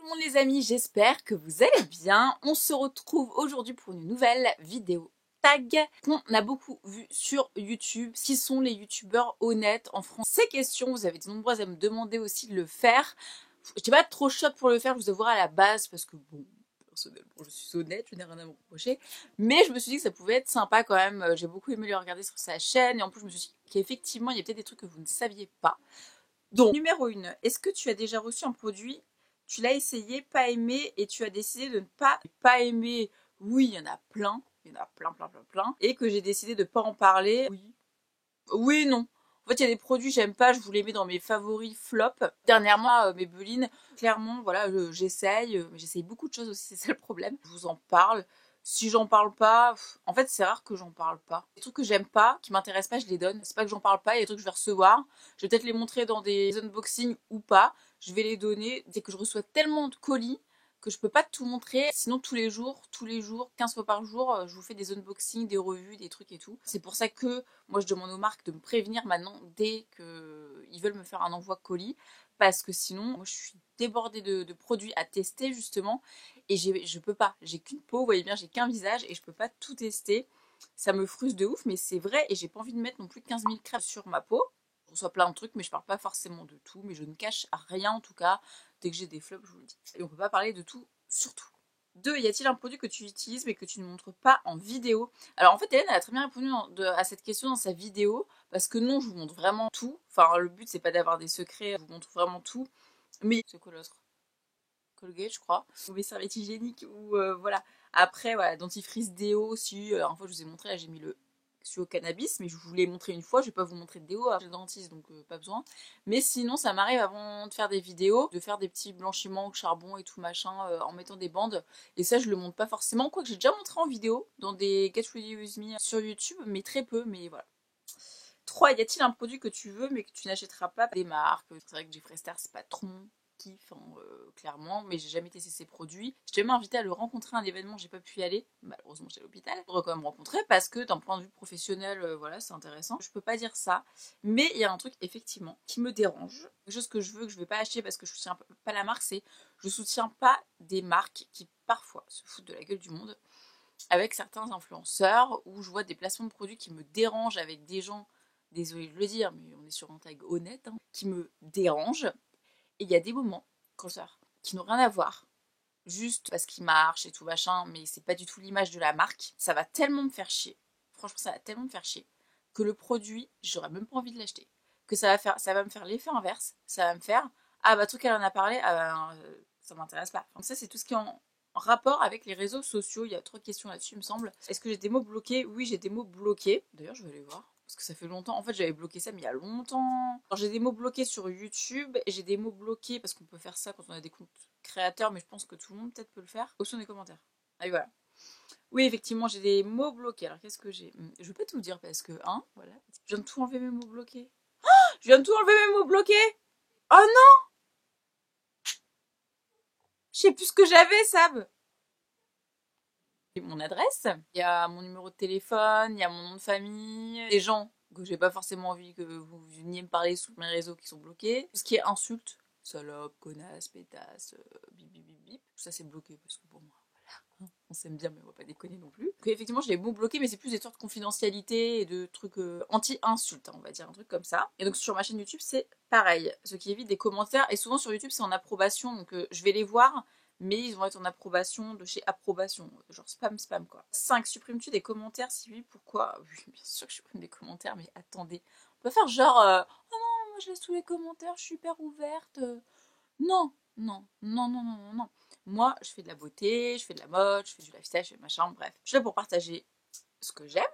Tout le monde les amis, j'espère que vous allez bien. On se retrouve aujourd'hui pour une nouvelle vidéo tag qu'on a beaucoup vu sur YouTube. Qui sont les youtubeurs honnêtes en France? Ces questions, vous avez été nombreuses à me demander aussi de le faire. J'étais pas trop chaude pour le faire, je vous avouerai à la base, parce que bon, personnellement, je suis honnête, je n'ai rien à me reprocher. Mais je me suis dit que ça pouvait être sympa quand même. J'ai beaucoup aimé le regarder sur sa chaîne. Et en plus, je me suis dit qu'effectivement, il y a peut-être des trucs que vous ne saviez pas. Donc, numéro 1, est-ce que tu as déjà reçu un produit, tu l'as essayé, pas aimé, et tu as décidé de ne pas aimer? Oui, il y en a plein, il y en a plein, et que j'ai décidé de ne pas en parler. Oui. Oui, non. En fait, il y a des produits que j'aime pas, je vous les mets dans mes favoris flop. Dernièrement, Maybelline, clairement, voilà, j'essaye, mais j'essaye beaucoup de choses aussi, c'est ça le problème. Je vous en parle. Si j'en parle pas, en fait, c'est rare que j'en parle pas. Les trucs que j'aime pas, qui m'intéressent pas, je les donne. C'est pas que j'en parle pas, il y a des trucs que je vais recevoir. Je vais peut-être les montrer dans des unboxings ou pas. Je vais les donner. Dès que je reçois tellement de colis que je peux pas tout montrer. Sinon, tous les jours, 15 fois par jour, je vous fais des unboxings, des revues, des trucs et tout. C'est pour ça que moi, je demande aux marques de me prévenir maintenant dès qu'ils veulent me faire un envoi colis. Parce que sinon, moi, je suis débordée de produits à tester, justement. Et je peux pas. J'ai qu'une peau, vous voyez bien, j'ai qu'un visage et je peux pas tout tester. Ça me frustre de ouf, mais c'est vrai. Et j'ai pas envie de mettre non plus 15 000 crèmes sur ma peau. Je reçois plein de trucs, mais je parle pas forcément de tout. Mais je ne cache rien, en tout cas. Dès que j'ai des flops, je vous le dis. Et on peut pas parler de tout, surtout. 2. Y a-t-il un produit que tu utilises mais que tu ne montres pas en vidéo? Alors en fait, Hélène a très bien répondu à cette question dans sa vidéo, parce que non, je vous montre vraiment tout. Enfin, le but, c'est pas d'avoir des secrets, je vous montre vraiment tout. Mais c'est quoi l'autre? Colgate, je crois. Ou mes serviettes hygiéniques, ou voilà. Après, voilà, dentifrice déo, si, une fois je vous ai montré, là j'ai mis le suis au cannabis, mais je vous l'ai montré une fois, je vais pas vous montrer de déo, j'ai le dentiste, donc pas besoin. Mais sinon, ça m'arrive avant de faire des vidéos, de faire des petits blanchiments au charbon et tout machin, en mettant des bandes. Et ça, je le montre pas forcément, quoique j'ai déjà montré en vidéo, dans des Get Ready With Me sur YouTube, mais très peu, mais voilà. 3. Y a-t-il un produit que tu veux, mais que tu n'achèteras pas des marques? C'est vrai que Jeffree Star, c'est pas trop mon kiff, clairement, mais j'ai jamais testé ses produits. J'étais même invitée à le rencontrer à un événement, j'ai pas pu y aller. Malheureusement, j'étais à l'hôpital. Je voudrais quand même rencontrer parce que d'un point de vue professionnel, voilà, c'est intéressant. Je peux pas dire ça, mais il y a un truc, effectivement, qui me dérange. Quelque chose que je veux, que je vais pas acheter parce que je soutiens pas la marque, c'est je soutiens pas des marques qui, parfois, se foutent de la gueule du monde avec certains influenceurs où je vois des placements de produits qui me dérangent avec des gens, désolé de le dire, mais on est sur un tag honnête, qui me dérangent. Et il y a des moments, quand je sors, qui n'ont rien à voir, juste parce qu'ils marchent et tout machin, mais c'est pas du tout l'image de la marque. Ça va tellement me faire chier, franchement, ça va tellement me faire chier, que le produit, j'aurais même pas envie de l'acheter. Que ça va me faire l'effet inverse, ça va me faire, ah bah, truc qu'elle en a parlé, ah bah, ça m'intéresse pas. Donc ça, c'est tout ce qui est en rapport avec les réseaux sociaux. Il y a 3 questions là-dessus, il me semble. Est-ce que j'ai des mots bloqués? Oui, j'ai des mots bloqués. D'ailleurs, je vais aller voir. Parce que ça fait longtemps. En fait, j'avais bloqué ça, mais il y a longtemps. Alors, j'ai des mots bloqués sur YouTube et j'ai des mots bloqués parce qu'on peut faire ça quand on a des comptes créateurs, mais je pense que tout le monde peut-être peut le faire. Option des commentaires. Ah, voilà. Oui, effectivement, j'ai des mots bloqués. Alors, qu'est-ce que j'ai? Je vais pas tout dire parce que, voilà. Je viens de tout enlever mes mots bloqués. Je viens de tout enlever mes mots bloqués. Oh non! Je sais plus ce que j'avais, Sab. Mon adresse, il y a mon numéro de téléphone, il y a mon nom de famille, des gens que j'ai pas forcément envie que vous veniez me parler sur mes réseaux qui sont bloqués. Tout ce qui est insulte, salope, connasse, pétasse, bip bip bip bip, tout ça c'est bloqué parce que bon, voilà, on s'aime bien mais on va pas déconner non plus. Donc, effectivement, je l'ai bon bloqué, mais c'est plus des sortes de confidentialité et de trucs anti-insultes, on va dire, un truc comme ça. Et donc sur ma chaîne YouTube, c'est pareil, ce qui évite des commentaires. Et souvent sur YouTube, c'est en approbation, donc je vais les voir, mais ils vont être en approbation de chez approbation, genre spam quoi. 5. Supprimes-tu des commentaires? Si oui, pourquoi? Oui, bien sûr que je supprime des commentaires, mais attendez. On peut faire genre, oh non, moi je laisse tous les commentaires, je suis hyper ouverte. Non, non, non, non, non, non, non. Moi, je fais de la beauté, je fais de la mode, je fais du lifestyle, je fais machin, bref. Je suis là pour partager ce que j'aime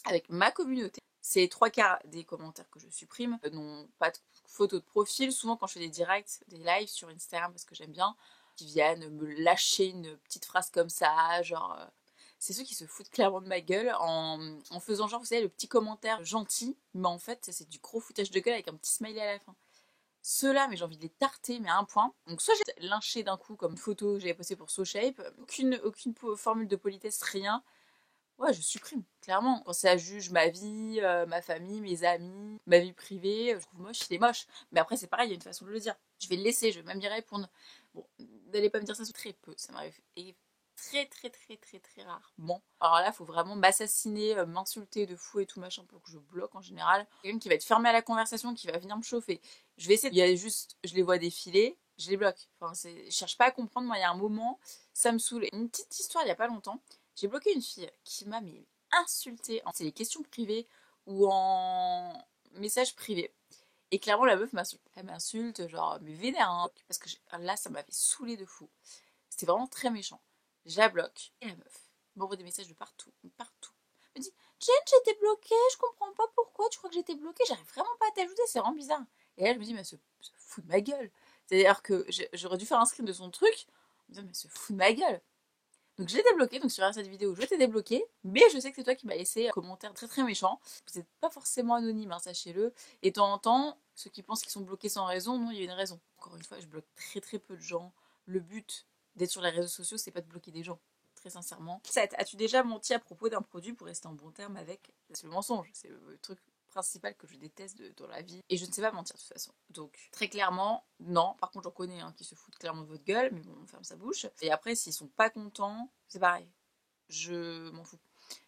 avec ma communauté. C'est 3 quarts des commentaires que je supprime n'ont pas de photo de profil. Souvent, quand je fais des directs, des lives sur Instagram, parce que j'aime bien, qui viennent me lâcher une petite phrase comme ça, genre. C'est ceux qui se foutent clairement de ma gueule en faisant genre, vous savez, le petit commentaire gentil, mais en fait, c'est du gros foutage de gueule avec un petit smiley à la fin. Ceux-là, mais j'ai envie de les tarter, mais à un point. Donc soit j'ai lynché d'un coup comme une photo que j'avais postée pour SoShape, aucune formule de politesse, rien. Ouais, je supprime, clairement. Quand ça juge ma vie, ma famille, mes amis, ma vie privée, je trouve moche, c'est moche. Mais après, c'est pareil, il y a une façon de le dire. je vais le laisser, je vais même y répondre. Bon, n'allez pas me dire ça très peu, ça m'arrive très rarement. Alors là, il faut vraiment m'assassiner, m'insulter de fou et tout machin pour que je bloque en général. Quelqu'un qui va être fermé à la conversation, qui va venir me chauffer. Je vais essayer, il y a juste, je les vois défiler, je les bloque. Enfin, je cherche pas à comprendre, moi il y a un moment, ça me saoule. Une petite histoire il y a pas longtemps, j'ai bloqué une fille qui m'a insultée. C'est les questions privées ou en message privé. Et clairement, la meuf m'insulte. Elle m'insulte, genre, mais vénère, hein, parce que là, ça m'avait saoulé de fou. C'était vraiment très méchant. Je la bloque. Et la meuf m'envoie des messages de partout, partout. Elle me dit, Jen, j'étais bloquée, je comprends pas pourquoi, tu crois que j'étais bloquée, j'arrive vraiment pas à t'ajouter, c'est vraiment bizarre. Et là, je me dis, mais elle se fout de ma gueule. C'est-à-dire que j'aurais dû faire un screen de son truc, en me disant, mais elle se fout de ma gueule. Donc je l'ai débloqué, donc sur cette vidéo je t'ai débloqué, mais je sais que c'est toi qui m'as laissé un commentaire très méchant. Vous n'êtes pas forcément anonyme, hein, sachez-le. Et de temps en temps, ceux qui pensent qu'ils sont bloqués sans raison, non, il y a une raison. Encore une fois, je bloque très peu de gens. Le but d'être sur les réseaux sociaux, c'est pas de bloquer des gens, très sincèrement. 7. As-tu déjà menti à propos d'un produit pour rester en bon terme avec? C'est le mensonge, c'est le truc principal que je déteste dans la vie. Et je ne sais pas mentir de toute façon. Donc, très clairement, non. Par contre, j'en connais qui se foutent clairement de votre gueule, mais bon, on ferme sa bouche. Et après, s'ils sont pas contents, c'est pareil. Je m'en fous.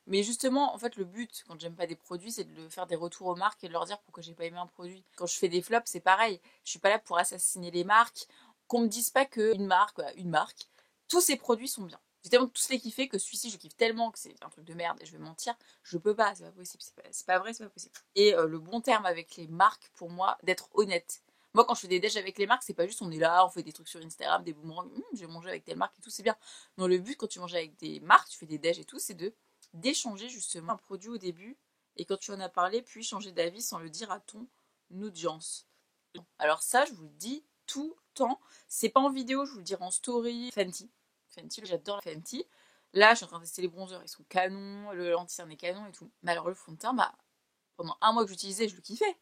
Mais justement, en fait, le but, quand j'aime pas des produits, c'est de faire des retours aux marques et de leur dire pourquoi j'ai pas aimé un produit. Quand je fais des flops, c'est pareil. Je suis pas là pour assassiner les marques. Qu'on me dise pas qu'une marque, voilà, une marque, tous ces produits sont bien. J'ai tellement tous les kiffé que celui-ci, je kiffe tellement que c'est un truc de merde et je vais mentir. Je peux pas, c'est pas possible, c'est pas vrai, c'est pas possible. Et le bon terme avec les marques, pour moi, d'être honnête. Moi, quand je fais des déj avec les marques, c'est pas juste on est là, on fait des trucs sur Instagram, des boomerangs, je vais manger avec telle marque et tout, c'est bien. Non, le but quand tu manges avec des marques, tu fais des déj et tout, c'est d'échanger justement un produit au début et quand tu en as parlé, puis changer d'avis sans le dire à ton audience. Alors ça, je vous le dis tout le temps. C'est pas en vidéo, je vous le dirai en story. Fenty, j'adore la Fenty. Là, je suis en train de tester les bronzers, ils sont canons, le lentille est canon et tout. Mais alors le fond de teint, pendant un mois que j'utilisais, je le kiffais.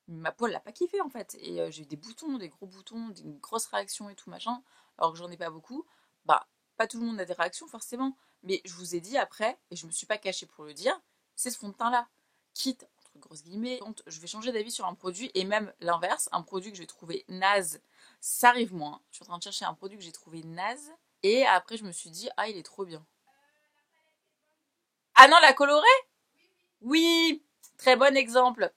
Ma peau, elle l'a pas kiffé en fait. Et j'ai eu des boutons, des gros boutons, des grosses réactions et tout machin. Alors que j'en ai pas beaucoup. Pas tout le monde a des réactions forcément. Mais je vous ai dit après, et je me suis pas cachée pour le dire, c'est ce fond de teint là. Quitte, entre grosses guillemets, quand je vais changer d'avis sur un produit, et même l'inverse, un produit que j'ai trouvé naze, ça arrive moins. Je suis en train de chercher un produit que j'ai trouvé naze, et après je me suis dit, ah il est trop bien. Ah non, la colorée? Oui, très bon exemple.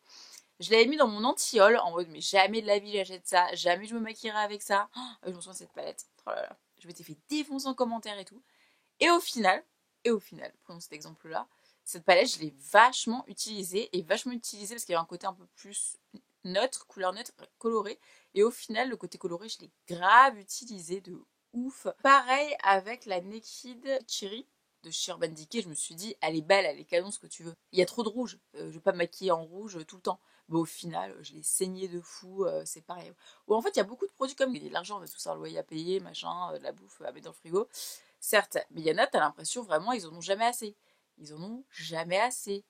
Je l'avais mis dans mon anti-haul en mode mais jamais de la vie j'achète ça, jamais je me maquillerai avec ça. Oh, je me souviens de cette palette. Oh là là. Je m'étais fait défoncer en commentaire et tout. Et au final, prenons cet exemple-là, cette palette je l'ai vachement utilisée parce qu'il y avait un côté un peu plus neutre, couleur neutre, coloré. Et au final, le côté coloré, je l'ai grave utilisé de ouf. Pareil avec la Naked Cherry de chez Urban Decay, je me suis dit, elle est belle, elle est canon, ce que tu veux. Il y a trop de rouge, je vais pas me maquiller en rouge tout le temps. Mais au final, je l'ai saigné de fou, c'est pareil. Ou en fait, il y a beaucoup de produits comme l'argent, on a tout ça, le loyer à payer, machin, de la bouffe à mettre dans le frigo. Certes, mais il y en a, t'as l'impression vraiment, ils en ont jamais assez. Ils en ont jamais assez.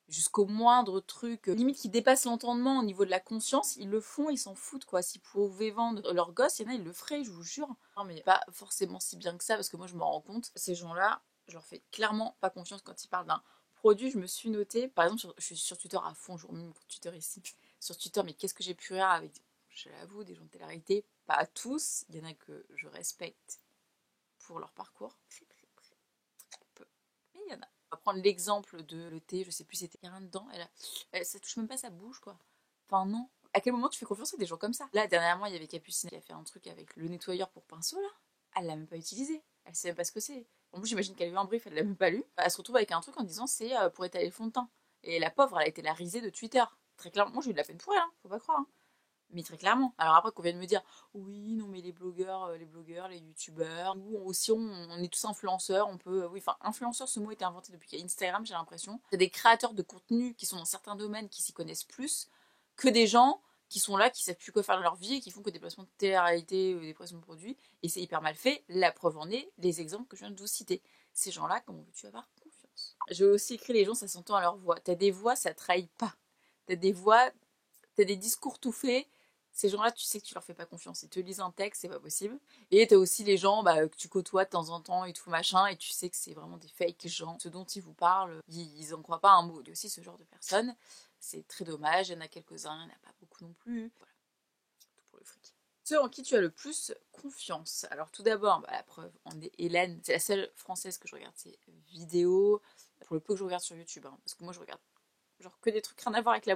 Jusqu'au moindre truc, limite qui dépasse l'entendement au niveau de la conscience, ils le font, ils s'en foutent quoi. S'ils pouvaient vendre leur gosse, il y en a, ils le feraient, je vous jure. Non, mais pas forcément si bien que ça, parce que moi je me rends compte, ces gens-là, je leur fais clairement pas confiance quand ils parlent d'un produit. Je me suis notée, par exemple, je suis sur Twitter à fond, je vous remets mon compte Twitter ici. Sur Twitter, mais qu'est-ce que j'ai pu rire avec, je l'avoue, des gens de télé-réalité, pas tous, il y en a que je respecte pour leur parcours, très peu, mais il y en a. On va prendre l'exemple de le thé, je sais plus, c'était rien dedans, ça touche même pas sa bouche quoi. Enfin non. À quel moment tu fais confiance à des gens comme ça? Là, dernièrement, il y avait Capucine qui a fait un truc avec le nettoyeur pour pinceau là. Elle l'a même pas utilisé. Elle sait même pas ce que c'est. En plus, j'imagine qu'elle a eu un brief, elle l'a même pas lu. Elle se retrouve avec un truc en disant c'est pour étaler le fond de teint. Et la pauvre, elle a été la risée de Twitter. Très clairement, moi j'ai eu de la peine pour elle, faut pas croire. Mais très clairement. Alors après qu'on vienne me dire, oui, non mais les blogueurs, les youtubeurs, nous aussi on est tous influenceurs, on peut, oui, enfin influenceur, ce mot a été inventé depuis qu'il y a Instagram, j'ai l'impression. C'est des créateurs de contenu qui sont dans certains domaines, qui s'y connaissent plus, que des gens qui sont là, qui savent plus quoi faire de leur vie et qui font que des placements de télé-réalité ou des placements de produits. Et c'est hyper mal fait. La preuve en est, les exemples que je viens de vous citer. Ces gens-là, comment veux-tu avoir confiance? J'ai aussi écrit les gens, ça s'entend à leur voix. T'as des voix, ça trahit pas. T'as des voix, t'as des discours tout faits. Ces gens-là, tu sais que tu leur fais pas confiance. Ils te lisent un texte, c'est pas possible. Et t'as aussi les gens que tu côtoies de temps en temps et tout machin, et tu sais que c'est vraiment des fake gens. Ceux dont ils vous parlent, ils en croient pas un mot. Il y a aussi ce genre de personnes. C'est très dommage. Il y en a quelques-uns, il n'y en a pas beaucoup non plus. Voilà. Tout pour le fric. Ceux en qui tu as le plus confiance. Alors tout d'abord, bah, la preuve, on est Hélène. C'est la seule française que je regarde ses vidéos. Pour le peu que je regarde sur YouTube, hein, parce que moi je regarde genre que des trucs rien à voir avec la